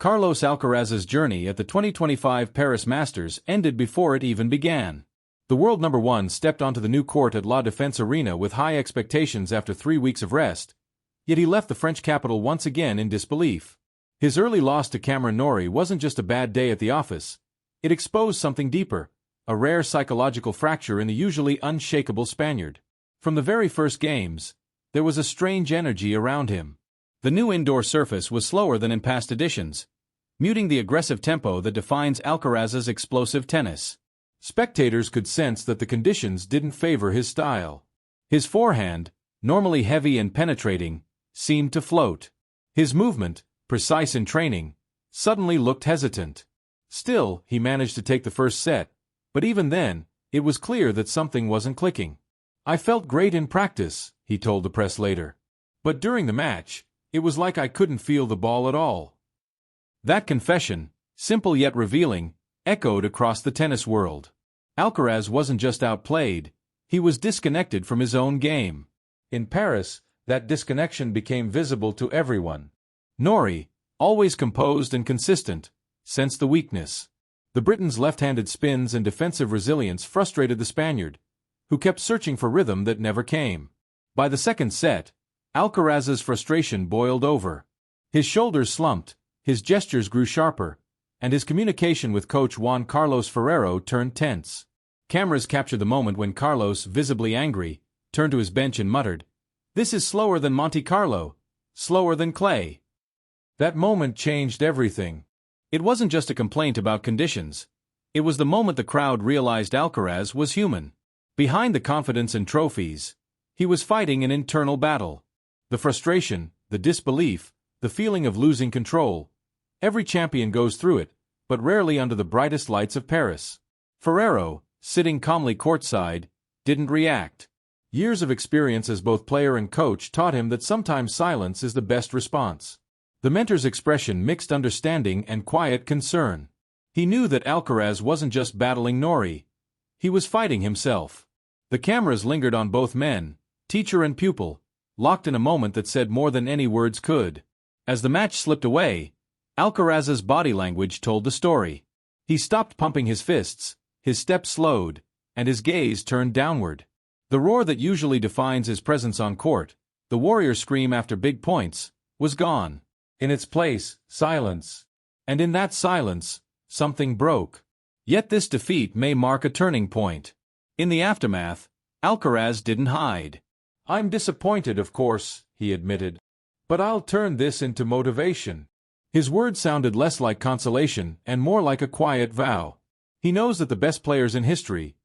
Carlos Alcaraz's journey at the 2025 Paris Masters ended before it even began. The world number one stepped onto the new court at La Défense Arena with high expectations after 3 weeks of rest, yet he left the French capital once again in disbelief. His early loss to Cameron Norrie wasn't just a bad day at the office. It exposed something deeper, a rare psychological fracture in the usually unshakable Spaniard. From the very first games, there was a strange energy around him. The new indoor surface was slower than in past editions, muting the aggressive tempo that defines Alcaraz's explosive tennis. Spectators could sense that the conditions didn't favor his style. His forehand, normally heavy and penetrating, seemed to float. His movement, precise in training, suddenly looked hesitant. Still, he managed to take the first set, but even then, it was clear that something wasn't clicking. "I felt great in practice," he told the press later. "But during the match, it was like I couldn't feel the ball at all." That confession, simple yet revealing, echoed across the tennis world. Alcaraz wasn't just outplayed, he was disconnected from his own game. In Paris, that disconnection became visible to everyone. Norrie, always composed and consistent, sensed the weakness. The Briton's left-handed spins and defensive resilience frustrated the Spaniard, who kept searching for rhythm that never came. By the second set, Alcaraz's frustration boiled over. His shoulders slumped, his gestures grew sharper, and his communication with coach Juan Carlos Ferrero turned tense. Cameras captured the moment when Carlos, visibly angry, turned to his bench and muttered, "This is slower than Monte Carlo, slower than clay." That moment changed everything. It wasn't just a complaint about conditions. It was the moment the crowd realized Alcaraz was human. Behind the confidence and trophies, he was fighting an internal battle. The frustration, the disbelief, the feeling of losing control. Every champion goes through it, but rarely under the brightest lights of Paris. Ferrero, sitting calmly courtside, didn't react. Years of experience as both player and coach taught him that sometimes silence is the best response. The mentor's expression mixed understanding and quiet concern. He knew that Alcaraz wasn't just battling Norrie. He was fighting himself. The cameras lingered on both men, teacher and pupil, locked in a moment that said more than any words could. As the match slipped away, Alcaraz's body language told the story. He stopped pumping his fists, his step slowed, and his gaze turned downward. The roar that usually defines his presence on court, the warrior scream after big points, was gone. In its place, silence. And in that silence, something broke. Yet this defeat may mark a turning point. In the aftermath, Alcaraz didn't hide. "I'm disappointed, of course," he admitted. "But I'll turn this into motivation." His words sounded less like consolation and more like a quiet vow. He knows that the best players in history,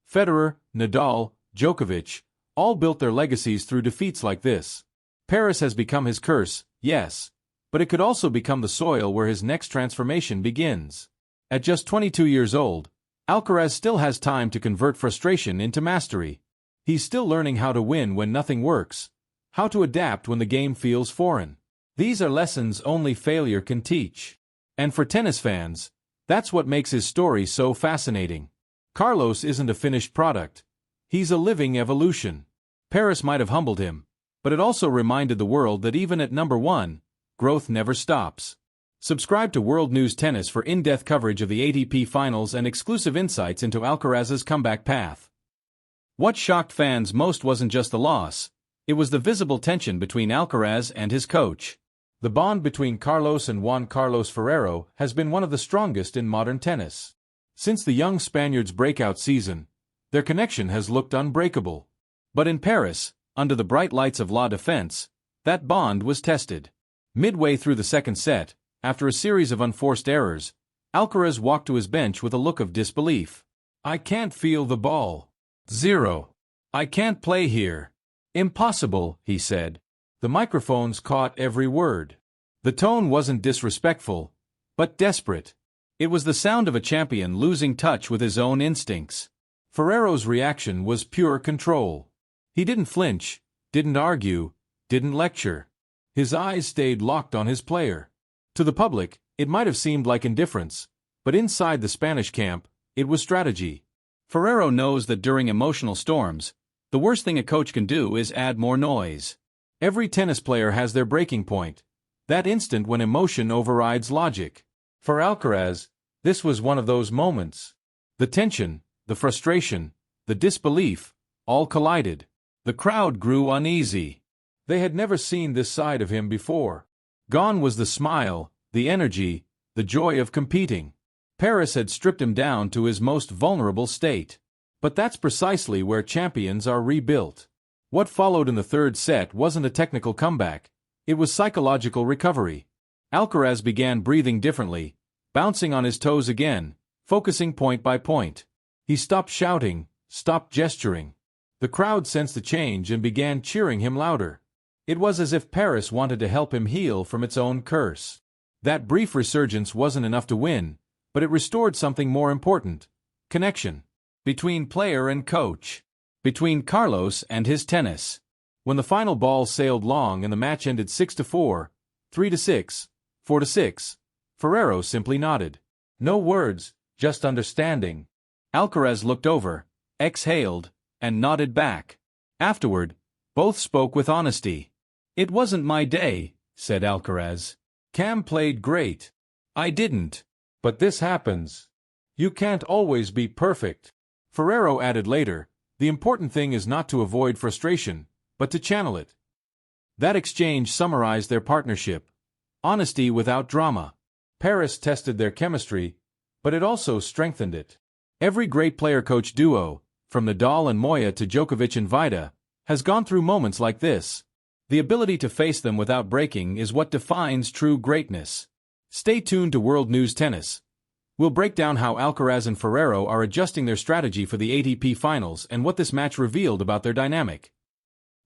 Federer, Nadal, Djokovic, all built their legacies through defeats like this. Paris has become his curse, yes, but it could also become the soil where his next transformation begins. At just 22 years old, Alcaraz still has time to convert frustration into mastery. He's still learning how to win when nothing works, how to adapt when the game feels foreign. These are lessons only failure can teach. And for tennis fans, that's what makes his story so fascinating. Carlos isn't a finished product. He's a living evolution. Paris might have humbled him, but it also reminded the world that even at number one, growth never stops. Subscribe to World News Tennis for in-depth coverage of the ATP Finals and exclusive insights into Alcaraz's comeback path. What shocked fans most wasn't just the loss, it was the visible tension between Alcaraz and his coach. The bond between Carlos and Juan Carlos Ferrero has been one of the strongest in modern tennis. Since the young Spaniard's breakout season, their connection has looked unbreakable. But in Paris, under the bright lights of La Défense, that bond was tested. Midway through the second set, after a series of unforced errors, Alcaraz walked to his bench with a look of disbelief. "I can't feel the ball. Zero. I can't play here." "Impossible," he said. The microphones caught every word. The tone wasn't disrespectful, but desperate. It was the sound of a champion losing touch with his own instincts. Ferrero's reaction was pure control. He didn't flinch, didn't argue, didn't lecture. His eyes stayed locked on his player. To the public, it might have seemed like indifference, but inside the Spanish camp, it was strategy. Ferrero knows that during emotional storms, the worst thing a coach can do is add more noise. Every tennis player has their breaking point, That instant when emotion overrides logic. For Alcaraz, this was one of those moments. The tension, the frustration, the disbelief, all collided. The crowd grew uneasy. They had never seen this side of him before. Gone was the smile, the energy, the joy of competing. Paris had stripped him down to his most vulnerable state. But that's precisely where champions are rebuilt. What followed in the third set wasn't a technical comeback. It was psychological recovery. Alcaraz began breathing differently, bouncing on his toes again, focusing point by point. He stopped shouting, stopped gesturing. The crowd sensed the change and began cheering him louder. It was as if Paris wanted to help him heal from its own curse. That brief resurgence wasn't enough to win, but it restored something more important: connection. Between player and coach. Between Carlos and his tennis. When the final ball sailed long and the match ended 6-4, 3-6, 4-6, Ferrero simply nodded. No words, just understanding. Alcaraz looked over, exhaled, and nodded back. Afterward, both spoke with honesty. "It wasn't my day," said Alcaraz. "Cam played great. I didn't. But this happens. You can't always be perfect." Ferrero added later, "The important thing is not to avoid frustration, but to channel it." That exchange summarized their partnership. Honesty without drama. Paris tested their chemistry, but it also strengthened it. Every great player-coach duo, from Nadal and Moya to Djokovic and Vida, has gone through moments like this. The ability to face them without breaking is what defines true greatness. Stay tuned to World News Tennis. We'll break down how Alcaraz and Ferrero are adjusting their strategy for the ATP Finals and what this match revealed about their dynamic.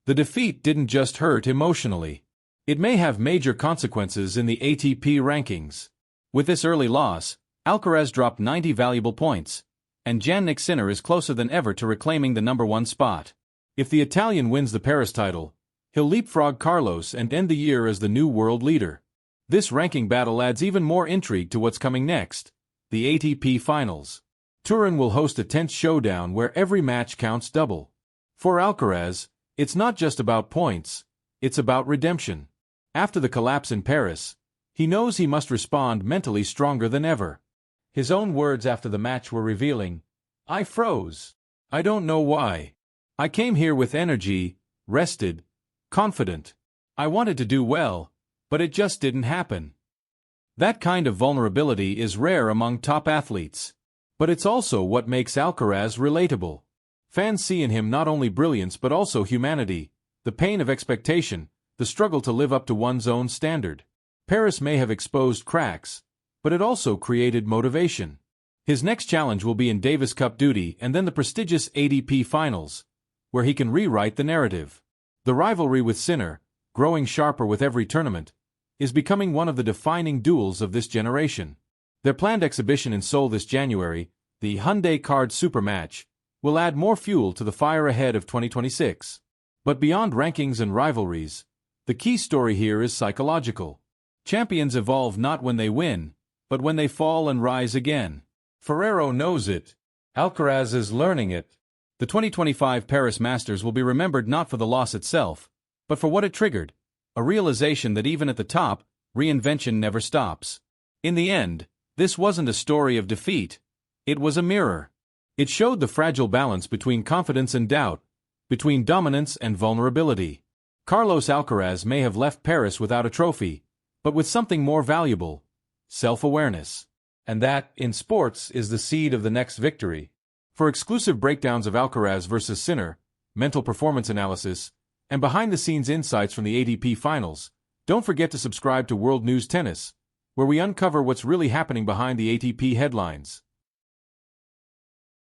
The defeat didn't just hurt emotionally. It may have major consequences in the ATP rankings. With this early loss, Alcaraz dropped 90 valuable points, and Jannik Sinner is closer than ever to reclaiming the #1 spot. If the Italian wins the Paris title, he'll leapfrog Carlos and end the year as the new world leader. This ranking battle adds even more intrigue to what's coming next. The ATP Finals. Turin will host a tense showdown where every match counts double. For Alcaraz, it's not just about points, it's about redemption. After the collapse in Paris, he knows he must respond mentally stronger than ever. His own words after the match were revealing. "I froze. I don't know why. I came here with energy, rested, confident. I wanted to do well, but it just didn't happen." That kind of vulnerability is rare among top athletes. But it's also what makes Alcaraz relatable. Fans see in him not only brilliance but also humanity, the pain of expectation, the struggle to live up to one's own standard. Paris may have exposed cracks, but it also created motivation. His next challenge will be in Davis Cup duty and then the prestigious ATP Finals, where he can rewrite the narrative. The rivalry with Sinner, growing sharper with every tournament, is becoming one of the defining duels of this generation. Their planned exhibition in Seoul this January, the Hyundai Card Super Match, will add more fuel to the fire ahead of 2026. But beyond rankings and rivalries, the key story here is psychological. Champions evolve not when they win, but when they fall and rise again. Ferrero knows it. Alcaraz is learning it. The 2025 Paris Masters will be remembered not for the loss itself, but for what it triggered. A realization that even at the top, reinvention never stops. In the end, this wasn't a story of defeat. It was a mirror. It showed the fragile balance between confidence and doubt, between dominance and vulnerability. Carlos Alcaraz may have left Paris without a trophy, but with something more valuable: self-awareness. And that, in sports, is the seed of the next victory. For exclusive breakdowns of Alcaraz versus Sinner, mental performance analysis, and behind-the-scenes insights from the ATP Finals, don't forget to subscribe to World News Tennis, where we uncover what's really happening behind the ATP headlines.